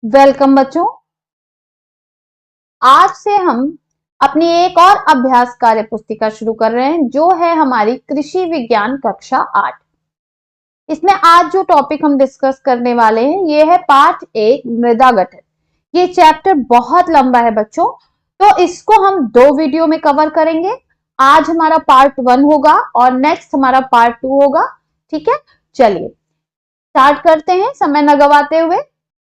Welcome बच्चों। आज से हम अपनी एक और अभ्यास कार्य पुस्तिका शुरू कर रहे हैं जो है हमारी कृषि विज्ञान कक्षा 8। इसमें आज जो टॉपिक हम डिस्कस करने वाले हैं ये है पार्ट 1 मृदा गठन। ये चैप्टर बहुत लंबा है बच्चों, तो इसको हम 2 वीडियो में कवर करेंगे। आज हमारा पार्ट 1 होगा और नेक्स्ट हमारा पार्ट 2 होगा। ठीक है, चलिए स्टार्ट करते हैं समय न गवाते हुए।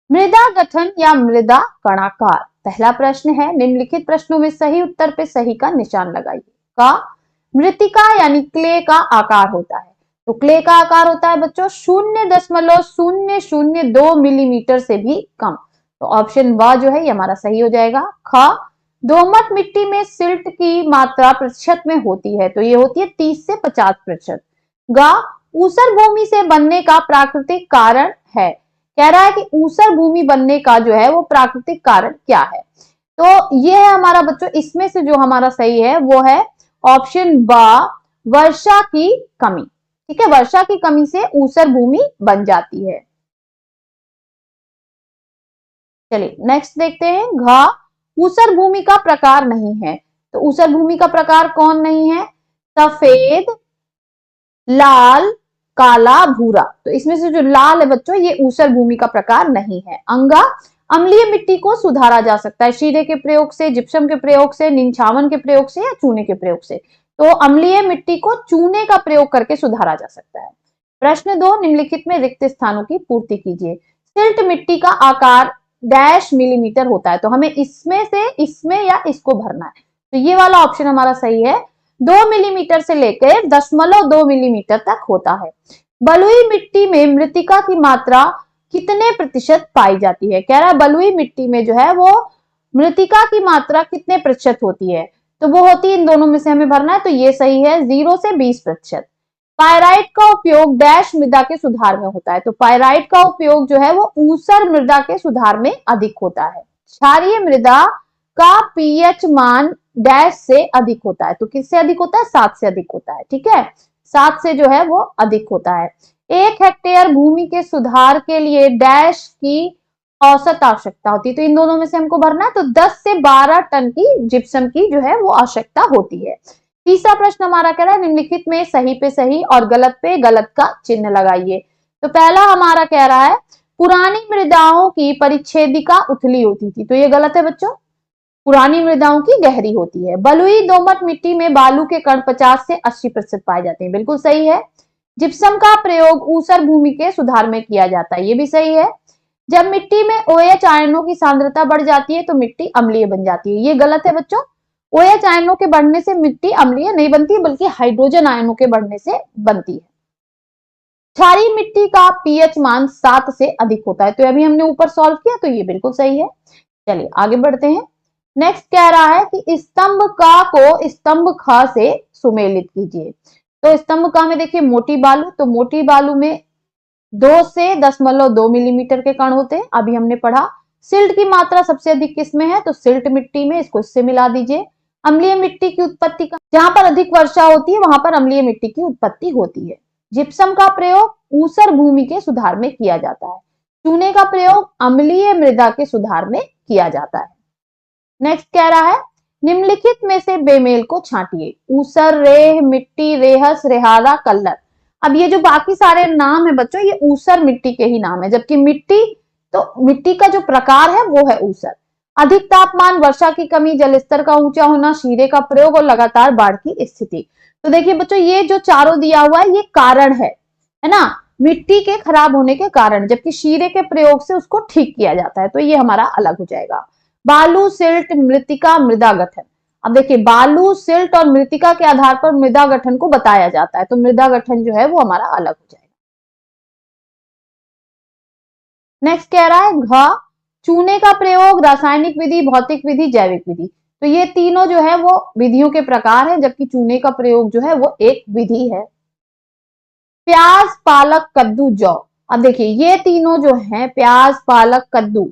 मृदा गठन या मृदा कणाकार। पहला प्रश्न है, निम्नलिखित प्रश्नों में सही उत्तर पे सही का निशान लगाइए। का मृतिका यानी क्ले का आकार होता है, तो क्ले का आकार होता है बच्चों 0.002 मिलीमीटर से भी कम, तो ऑप्शन व जो है ये हमारा सही हो जाएगा। ख दोमट मिट्टी में सिल्ट की मात्रा प्रतिशत में होती है, तो ये होती है 30 से 50%। ग ऊसर भूमि से बनने का प्राकृतिक कारण है। कह रहा है कि ऊसर भूमि बनने का जो है वो प्राकृतिक कारण क्या है, तो ये है हमारा बच्चों, इसमें से जो हमारा सही है वो है ऑप्शन ब, वर्षा की कमी। ठीक है, वर्षा की कमी से ऊसर भूमि बन जाती है। चलिए नेक्स्ट देखते हैं। घ ऊसर भूमि का प्रकार नहीं है, तो ऊसर भूमि का प्रकार कौन नहीं है? सफेद, लाल, काला, भूरा, तो इसमें से जो लाल है बच्चों ये ऊसर भूमि का प्रकार नहीं है। अंगा अम्लीय मिट्टी को सुधारा जा सकता है शीरे के प्रयोग से, जिप्सम के प्रयोग से, निछावन के प्रयोग से या चूने के प्रयोग से, तो अम्लीय मिट्टी को चूने का प्रयोग करके सुधारा जा सकता है। प्रश्न 2, निम्नलिखित में रिक्त स्थानों की पूर्ति कीजिए। सिल्ट मिट्टी का आकार डैश मिलीमीटर होता है, तो हमें इसमें से इसमें या इसको भरना है, तो ये वाला ऑप्शन हमारा सही है। 2 मिलीमीटर से लेकर 0.2 मिलीमीटर तक होता है। बलुई मिट्टी में मृतिका की मात्रा कितने प्रतिशत पाई जाती है? कह रहा है बलुई मिट्टी में जो है वो मृतिका की मात्रा कितने प्रतिशत होती है, तो वो होती है, इन दोनों में से हमें भरना है, तो ये सही है 0 से 20%। पायराइट का उपयोग डैश मृदा के सुधार में होता है, तो पायराइट का उपयोग जो है वो ऊसर मृदा के सुधार में अधिक होता है। क्षारीय मृदा का पीएच मान डैश से अधिक होता है, तो किससे अधिक होता है? 7 से अधिक होता है। ठीक है, 7 से जो है वो अधिक होता है। 1 हेक्टेयर भूमि के सुधार के लिए डैश की औसत आवश्यकता होती है, तो इन दोनों में से हमको भरना है, तो 10 से 12 टन की जिप्सम की जो है वो आवश्यकता होती है। तीसरा प्रश्न हमारा कह रहा है निम्नलिखित में सही पे सही और गलत पे गलत का चिन्ह लगाइए। तो पहला हमारा कह रहा है पुरानी मृदाओं की परिच्छेदिका उथली होती थी, तो ये गलत है बच्चों, पुरानी मृदाओं की गहरी होती है। बलुई दोमट मिट्टी में बालू के कण 50 से 80% पाए जाते हैं, बिल्कुल सही है। जिप्सम का प्रयोग ऊसर भूमि के सुधार में किया जाता है, ये भी सही है। जब मिट्टी में OH आयनों की सांद्रता बढ़ जाती है तो मिट्टी अम्लीय बन जाती है, ये गलत है बच्चों। OH आयनों के बढ़ने से मिट्टी अम्लीय नहीं बनती बल्कि हाइड्रोजन आयनों के बढ़ने से बनती है। क्षारीय मिट्टी का पीएच मान 7 से अधिक होता है, तो अभी हमने ऊपर सॉल्व किया, तो ये बिल्कुल सही है। चलिए आगे बढ़ते हैं। नेक्स्ट कह रहा है कि स्तंभ का को स्तंभ ख से सुमेलित कीजिए। तो स्तंभ का में देखिए मोटी बालू, तो मोटी बालू में 2 से 10.2 मिलीमीटर के कण होते हैं, अभी हमने पढ़ा। सिल्ट की मात्रा सबसे अधिक किसमें है? तो सिल्ट मिट्टी में, इसको इससे मिला दीजिए। अम्लीय मिट्टी की उत्पत्ति का, जहां पर अधिक वर्षा होती है वहां पर अम्लीय मिट्टी की उत्पत्ति होती है। जिप्सम का प्रयोग ऊसर भूमि के सुधार में किया जाता है। चूने का प्रयोग अम्लीय मृदा के सुधार में किया जाता है। नेक्स्ट कह रहा है निम्नलिखित में से बेमेल को छांटिए। ऊसर, रेह, मिट्टी, रेहस, रेहारा, कल्लर। अब ये जो बाकी सारे नाम है बच्चों ये ऊसर मिट्टी के ही नाम है, जबकि मिट्टी, तो मिट्टी का जो प्रकार है वो है ऊसर। अधिक तापमान, वर्षा की कमी, जलस्तर का ऊंचा होना, शीरे का प्रयोग और लगातार बाढ़ की स्थिति। तो देखिए बच्चों ये जो चारों दिया हुआ है ये कारण है ना, मिट्टी के खराब होने के कारण, जबकि शीरे के प्रयोग से उसको ठीक किया जाता है, तो ये हमारा अलग हो जाएगा। बालू, सिल्ट, मृतिका, मृदा गठन। अब देखिए बालू, सिल्ट और मृतिका के आधार पर मृदा गठन को बताया जाता है, तो मृदा गठन जो है वो हमारा अलग हो जाएगा। नेक्स्ट कह रहा है घ चूने का प्रयोग रासायनिक विधि, भौतिक विधि, जैविक विधि। तो ये तीनों जो है वो विधियों के प्रकार है, जबकि चूने का प्रयोग जो है वो एक विधि है। प्याज, पालक, कद्दू, जौ। अब देखिए ये तीनों जो है प्याज, पालक, कद्दू,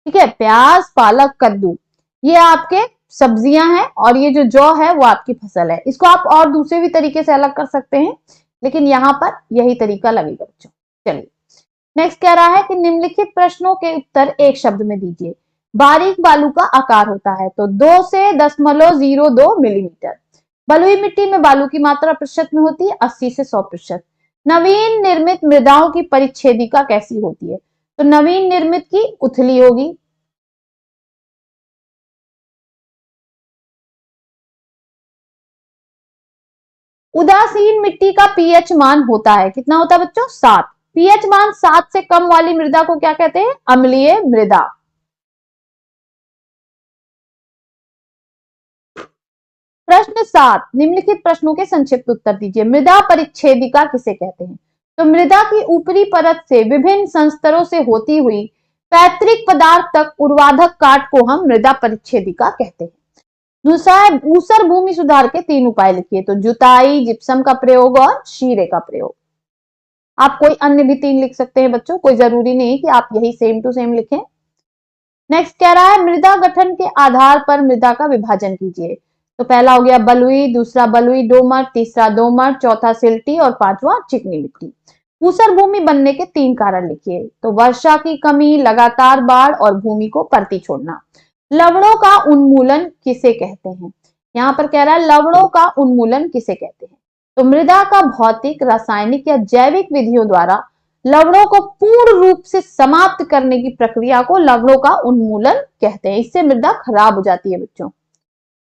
ठीक है, प्याज, पालक, कद्दू ये आपके सब्जियां हैं और ये जो जौ है वो आपकी फसल है। इसको आप और दूसरे भी तरीके से अलग कर सकते हैं, लेकिन यहां पर यही तरीका लगेगा बच्चों। चलिए नेक्स्ट कह रहा है कि निम्नलिखित प्रश्नों के उत्तर एक शब्द में दीजिए। बारीक बालू का आकार होता है तो 2 से 0.02 मिलीमीटर। बलुई मिट्टी में बालू की मात्रा प्रतिशत में होती है 80 से 100%। नवीन निर्मित मृदाओं की परिच्छेदिका कैसी होती है? तो नवीन निर्मित की उथली होगी। उदासीन मिट्टी का पीएच मान होता है, कितना होता है बच्चों? 7। पीएच मान 7 से कम वाली मृदा को क्या कहते हैं? अम्लीय मृदा। प्रश्न 7, निम्नलिखित प्रश्नों के संक्षिप्त उत्तर दीजिए। मृदा परिच्छेदिका किसे कहते हैं? तो मृदा की ऊपरी परत से विभिन्न संस्तरों से होती हुई पैतृक पदार्थ तक उर्वाधक काट को हम मृदा परिच्छेदिका कहते हैं। दूसरा है ऊसर भूमि सुधार के 3 उपाय लिखिए। तो जुताई, जिप्सम का प्रयोग और शीरे का प्रयोग। आप कोई अन्य भी 3 लिख सकते हैं बच्चों, कोई जरूरी नहीं कि आप यही सेम टू सेम लिखें। नेक्स्ट कह रहा है मृदा गठन के आधार पर मृदा का विभाजन कीजिए। तो पहला हो गया बलुई, दूसरा बलुई दोमट, तीसरा दोमट, चौथा सिल्टी और पांचवा चिकनी मिट्टी। ऊसर भूमि बनने के 3 कारण लिखिए। तो वर्षा की कमी, लगातार बाढ़ और भूमि को परती छोड़ना। लवणों का उन्मूलन किसे कहते हैं? यहाँ पर कह रहा है लवणों का उन्मूलन किसे कहते हैं? तो मृदा का भौतिक, रासायनिक या जैविक विधियों द्वारा लवणों को पूर्ण रूप से समाप्त करने की प्रक्रिया को लवणों का उन्मूलन कहते हैं। इससे मृदा खराब हो जाती है बच्चों।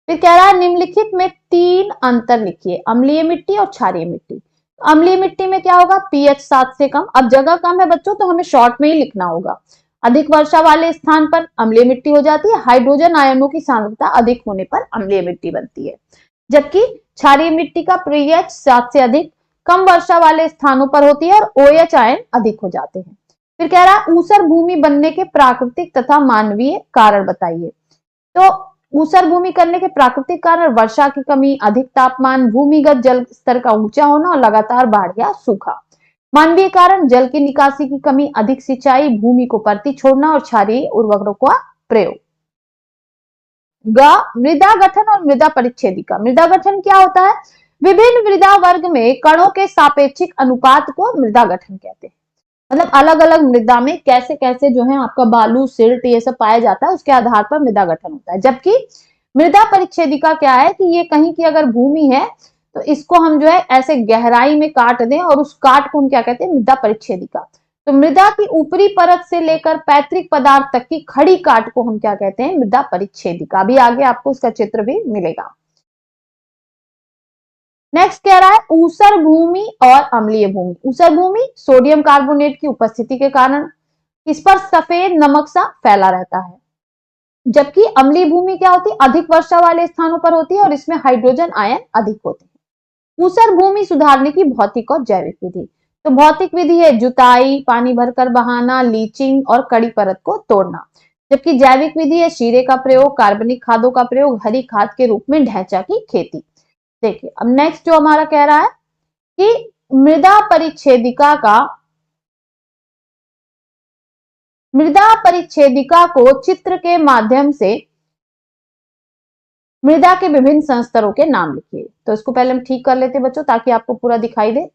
फिर कह रहा है निम्नलिखित में 3 अंतर लिखिए, अम्लीय मिट्टी और क्षारीय मिट्टी। अम्लीय मिट्टी में क्या होगा? पीएच 7 से कम। अब जगह कम है बच्चों तो हमें शॉर्ट में ही लिखना होगा। अधिक वर्षा वाले स्थान पर अम्लीय मिट्टी हो जाती है। हाइड्रोजन आयनों की सांद्रता अधिक होने पर अम्लीय मिट्टी बनती है। जबकि क्षारीय मिट्टी का पीएच 7 से अधिक, कम वर्षा वाले स्थानों पर होती है और OH आयन अधिक हो जाते हैं। फिर कह रहा है ऊसर भूमि बनने के प्राकृतिक तथा मानवीय कारण बताइए। तो ऊसर भूमि करने के प्राकृतिक कारण वर्षा की कमी, अधिक तापमान, भूमिगत जल स्तर का ऊंचा होना और लगातार बाढ़ या सूखा। मानवीय कारण जल की निकासी की कमी, अधिक सिंचाई, भूमि को परती छोड़ना और क्षारीय उर्वरकों का प्रयोग। मृदा गठन और मृदा परिच्छेदिका। मृदा गठन क्या होता है? विभिन्न मृदा वर्ग में कणों के सापेक्षिक अनुपात को मृदा गठन कहते हैं। मतलब अलग अलग मृदा में कैसे कैसे जो है आपका बालू, सिल्ट ये सब पाया जाता है, उसके आधार पर मृदा गठन होता है। जबकि मृदा परिच्छेदिका क्या है कि ये कहीं की अगर भूमि है तो इसको हम जो है ऐसे गहराई में काट दें और उस काट को हम क्या कहते हैं? मृदा परिच्छेदिका। तो मृदा की ऊपरी परत से लेकर पैतृक पदार्थ तक की खड़ी काट को हम क्या कहते हैं? मृदा परिच्छेदिका। अभी आगे आपको इसका चित्र भी मिलेगा। नेक्स्ट कह रहा है ऊसर भूमि और अम्लीय भूमि। ऊसर भूमि सोडियम कार्बोनेट की उपस्थिति के कारण इस पर सफेद नमक सा फैला रहता है। जबकि अम्लीय भूमि क्या होती है? अधिक वर्षा वाले स्थानों पर होती है और इसमें हाइड्रोजन आयन अधिक होते हैं। ऊसर भूमि सुधारने की भौतिक और जैविक विधि। तो भौतिक विधि है जुताई, पानी भरकर बहाना, लीचिंग और कड़ी परत को तोड़ना। जबकि जैविक विधि है शीरे का प्रयोग, कार्बनिक खादों का प्रयोग, हरी खाद के रूप में ढैंचा की खेती। देखिए अब नेक्स्ट जो हमारा कह रहा है कि मृदा परिच्छेदिका को चित्र के माध्यम से मृदा के विभिन्न संस्तरों के नाम लिखिए। तो इसको पहले हम ठीक कर लेते हैं बच्चों ताकि आपको पूरा दिखाई दे।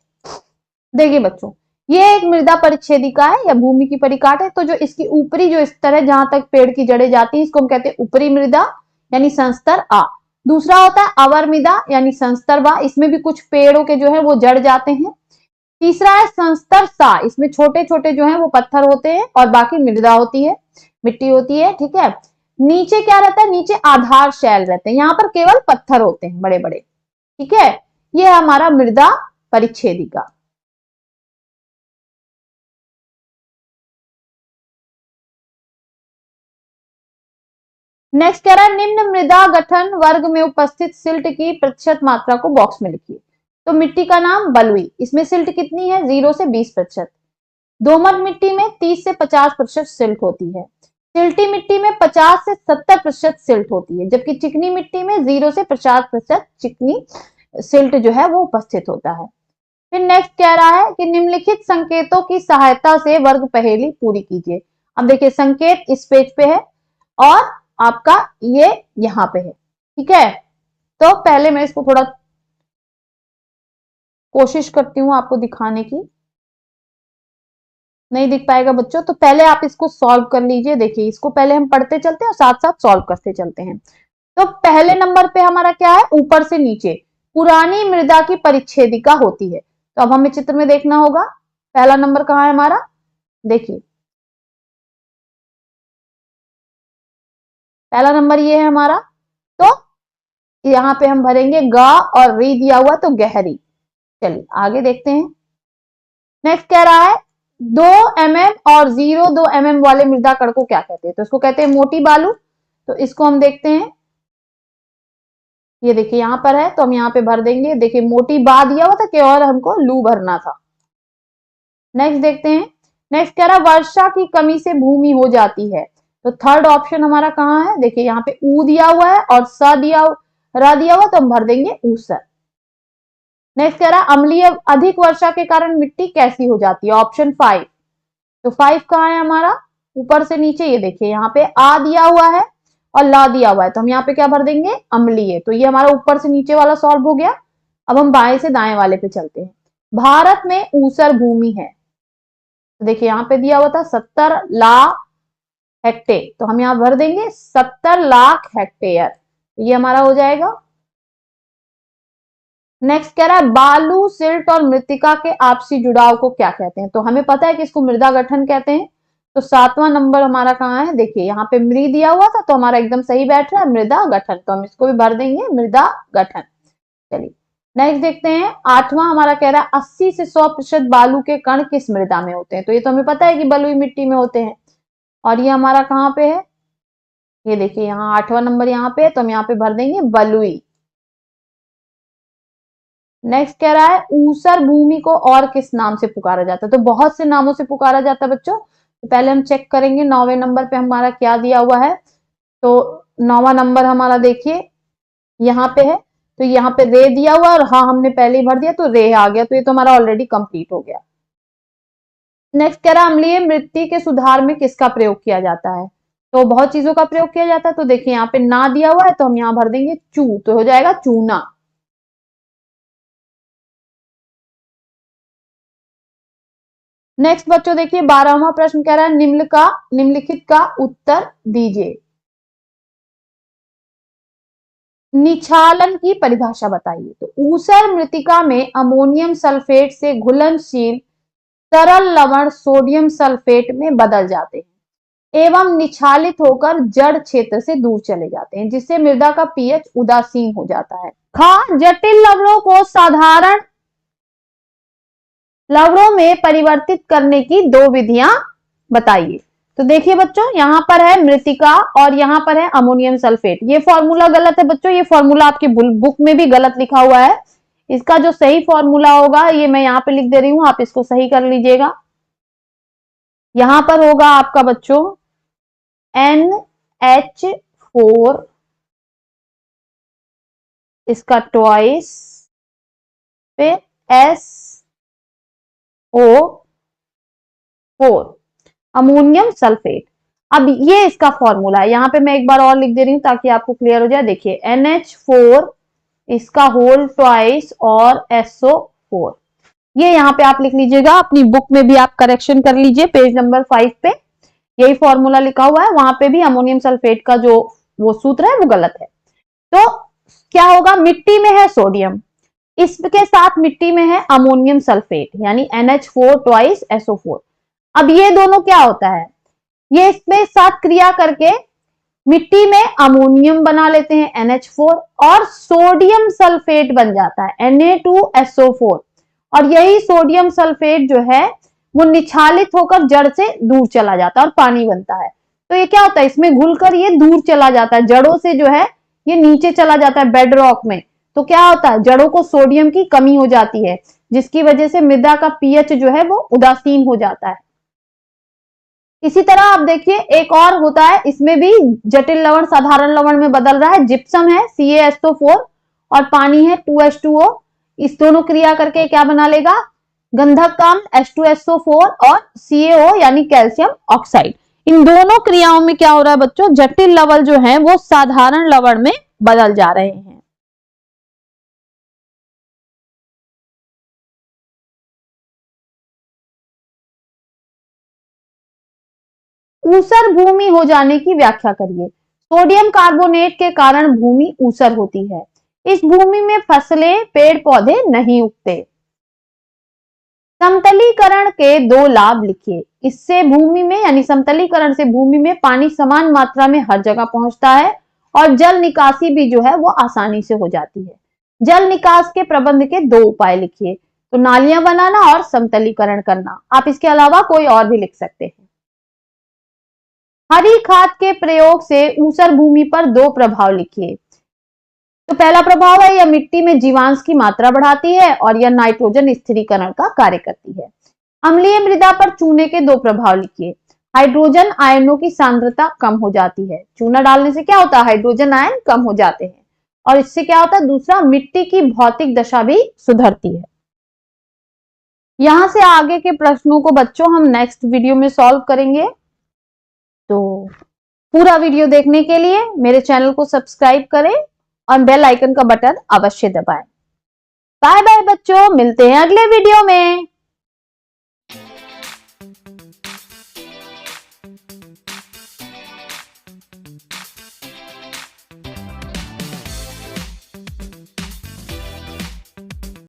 देखिए बच्चों ये एक मृदा परिच्छेदिका है या भूमि की परिकाट है। तो जो इसकी ऊपरी जो स्तर है जहां तक पेड़ की जड़ें जाती है इसको हम कहते हैं ऊपरी मृदा यानी संस्तर आ। दूसरा होता है अवर मृदा यानी संस्तर बा, इसमें भी कुछ पेड़ों के जो है वो जड़ जाते हैं। तीसरा है संस्तर सा, इसमें छोटे छोटे जो है वो पत्थर होते हैं और बाकी मृदा होती है, मिट्टी होती है। ठीक है, नीचे क्या रहता है? नीचे आधार शैल रहते हैं, यहाँ पर केवल पत्थर होते हैं बड़े बड़े। ठीक है, ये हमारा मृदा परिच्छेदिका। नेक्स्ट कह रहा है निम्न मृदा गठन वर्ग में उपस्थित सिल्ट की प्रतिशत मात्रा को बॉक्स में लिखिए। तो मिट्टी का नाम बलुई, इसमें सिल्ट कितनी है? 0 से 20%। दोमट मिट्टी में 30 से 50% सिल्ट होती है। सिल्टी मिट्टी में 50 से 70% सिल्ट होती है। जबकि चिकनी मिट्टी में 0 से 50% चिकनी सिल्ट जो है वो उपस्थित होता है। फिर नेक्स्ट कह रहा है कि निम्नलिखित संकेतों की सहायता से वर्ग पहेली पूरी कीजिए। अब देखिए संकेत इस पेज पे है और आपका ये यहां पे है। ठीक है, तो पहले मैं इसको थोड़ा कोशिश करती हूं आपको दिखाने की। नहीं दिख पाएगा बच्चों, तो पहले आप इसको सॉल्व कर लीजिए। देखिए इसको पहले हम पढ़ते चलते हैं और साथ साथ सॉल्व करते चलते हैं। तो पहले नंबर पे हमारा क्या है, ऊपर से नीचे पुरानी मृदा की परिच्छेदिका होती है। तो अब हमें चित्र में देखना होगा पहला नंबर कहाँ है हमारा। देखिए पहला नंबर ये है हमारा। तो यहाँ पे हम भरेंगे ग और री दिया हुआ तो गहरी। चलिए आगे देखते हैं। नेक्स्ट कह रहा है 2 mm और 0.2 mm वाले मृदा कण को क्या कहते हैं। तो इसको कहते हैं मोटी बालू। तो इसको हम देखते हैं। ये देखिए यहाँ पर है तो हम यहाँ पे भर देंगे। देखिए मोटी बा दिया हुआ था कि और हमको लू भरना था। नेक्स्ट देखते हैं। नेक्स्ट कह रहा है वर्षा की कमी से भूमि हो जाती है। तो थर्ड ऑप्शन हमारा कहाँ है। देखिए यहाँ पे ऊ दिया हुआ है और स दिया रा दिया हुआ तो हम भर देंगे ऊसर। नेक्स्ट कह रहा है अम्लीय अधिक वर्षा के कारण मिट्टी कैसी हो जाती है। ऑप्शन 5। तो 5 कहाँ है हमारा, ऊपर से नीचे। ये देखिए यहाँ पे आ दिया हुआ है और ला दिया हुआ है तो हम यहाँ पे क्या भर देंगे, अम्लीय। तो ये हमारा ऊपर से नीचे वाला सॉल्व हो गया। अब हम बाएं से दाएं वाले पे चलते हैं। भारत में ऊसर भूमि है। तो देखिए यहाँ पे दिया हुआ था 70 लाख हेक्टेयर। तो हम यहाँ भर देंगे 70 लाख हेक्टेयर। तो ये हमारा हो जाएगा। नेक्स्ट कह रहा है बालू, सिल्ट और मृतिका के आपसी जुड़ाव को क्या कहते हैं। तो हमें पता है कि इसको मृदा गठन कहते हैं। तो 7वां नंबर हमारा कहाँ है। देखिए यहाँ पे मृ दिया हुआ था तो हमारा एकदम सही बैठ रहा है, मृदा गठन। तो हम इसको भी भर देंगे मृदा गठन। चलिए नेक्स्ट देखते हैं। 8वां हमारा कह रहा है 80 से 100% बालू के कण किस मृदा में होते हैं। तो ये तो हमें पता है कि बलुई मिट्टी में होते हैं। और ये हमारा कहाँ पे है, ये देखिए यहाँ 8वां नंबर यहाँ पे है तो हम यहाँ पे भर देंगे बलुई। नेक्स्ट कह रहा है ऊसर भूमि को और किस नाम से पुकारा जाता है। तो बहुत से नामों से पुकारा जाता है बच्चों। तो पहले हम चेक करेंगे 9वें नंबर पे हमारा क्या दिया हुआ है। तो 9वां नंबर हमारा देखिए यहाँ पे है। तो यहाँ पे रे दिया हुआ और हाँ हमने पहले ही भर दिया तो रे आ गया। तो ये तो हमारा ऑलरेडी कंप्लीट हो गया। नेक्स्ट कह रहा है अम्लीय मिट्टी के सुधार में किसका प्रयोग किया जाता है। तो बहुत चीजों का प्रयोग किया जाता है। तो देखिए यहाँ पे ना दिया हुआ है तो हम यहाँ भर देंगे चू। तो हो जाएगा चूना। नेक्स्ट बच्चों देखिए 12वां प्रश्न कह रहा है निम्नलिखित का उत्तर दीजिए। निछालन की परिभाषा बताइए। तो ऊसर मृतिका में अमोनियम सल्फेट से घुलनशील तरल लवण सोडियम सल्फेट में बदल जाते हैं एवं निछालित होकर जड़ क्षेत्र से दूर चले जाते हैं जिससे मृदा का पीएच उदासीन हो जाता है। जटिल लवणों को साधारण लवणों में परिवर्तित करने की 2 विधियां बताइए। तो देखिए बच्चों यहाँ पर है मृतिका और यहाँ पर है अमोनियम सल्फेट। ये फॉर्मूला गलत है बच्चों, ये फॉर्मूला आपके बुक में भी गलत लिखा हुआ है। इसका जो सही फॉर्मूला होगा ये मैं यहाँ पे लिख दे रही हूं, आप इसको सही कर लीजिएगा। यहां पर होगा आपका बच्चों NH4 इसका ट्वाइस, फिर SO4 अमोनियम सल्फेट। अब ये इसका फॉर्मूला है। यहाँ पे मैं एक बार और लिख दे रही हूँ ताकि आपको क्लियर हो जाए। देखिए NH4 इसका होल ट्वाइस और SO4। ये यहाँ पे आप लिख लीजिएगा, अपनी बुक में भी आप करेक्शन कर लीजिए पेज नंबर 5 पे यही फॉर्मूला लिखा हुआ है। वहां पे भी अमोनियम सल्फेट का जो वो सूत्र है वो गलत है। तो क्या होगा, मिट्टी में है सोडियम, इसके साथ मिट्टी में है अमोनियम सल्फेट यानी NH4 ट्वाइस SO4। अब ये दोनों क्या होता है, ये इसमें साथ क्रिया करके मिट्टी में अमोनियम बना लेते हैं NH4 और सोडियम सल्फेट बन जाता है Na2SO4। और यही सोडियम सल्फेट जो है वो निछालित होकर जड़ से दूर चला जाता है और पानी बनता है। तो ये क्या होता है, इसमें घुलकर ये दूर चला जाता है, जड़ों से जो है ये नीचे चला जाता है बेड रॉक में। तो क्या होता है, जड़ों को सोडियम की कमी हो जाती है जिसकी वजह से मृदा का पीएच जो है वो उदासीन हो जाता है। इसी तरह आप देखिए एक और होता है, इसमें भी जटिल लवण साधारण लवण में बदल रहा है। जिप्सम है CaSO4 और पानी है 2H2O। इस दोनों क्रिया करके क्या बना लेगा, गंधक अम्ल H2SO4 और CaO यानी कैल्शियम ऑक्साइड। इन दोनों क्रियाओं में क्या हो रहा है बच्चों, जटिल लवण जो है वो साधारण लवण में बदल जा रहे हैं। ऊसर भूमि हो जाने की व्याख्या करिए। सोडियम कार्बोनेट के कारण भूमि ऊसर होती है। इस भूमि में फसलें, पेड़ पौधे नहीं उगते। समतलीकरण के 2 लाभ लिखिए। इससे भूमि में यानी समतलीकरण से भूमि में पानी समान मात्रा में हर जगह पहुंचता है और जल निकासी भी जो है वो आसानी से हो जाती है। जल निकास के प्रबंध के 2 उपाय लिखिए। तो नालियां बनाना और समतलीकरण करना। आप इसके अलावा कोई और भी लिख सकते हैं। हरी खाद के प्रयोग से ऊसर भूमि पर 2 प्रभाव लिखिए। तो पहला प्रभाव है, यह मिट्टी में जीवांश की मात्रा बढ़ाती है और यह नाइट्रोजन स्थिरीकरण का कार्य करती है। अम्लीय मृदा पर चूने के 2 प्रभाव लिखिए। हाइड्रोजन आयनों की सांद्रता कम हो जाती है। चूना डालने से क्या होता है, हाइड्रोजन आयन कम हो जाते हैं और इससे क्या होता है, दूसरा मिट्टी की भौतिक दशा भी सुधरती है। यहां से आगे के प्रश्नों को बच्चों हम नेक्स्ट वीडियो में सॉल्व करेंगे। तो पूरा वीडियो देखने के लिए मेरे चैनल को सब्सक्राइब करें और बेल आइकन का बटन अवश्य दबाएं। बाय बाय बच्चों, मिलते हैं अगले वीडियो में।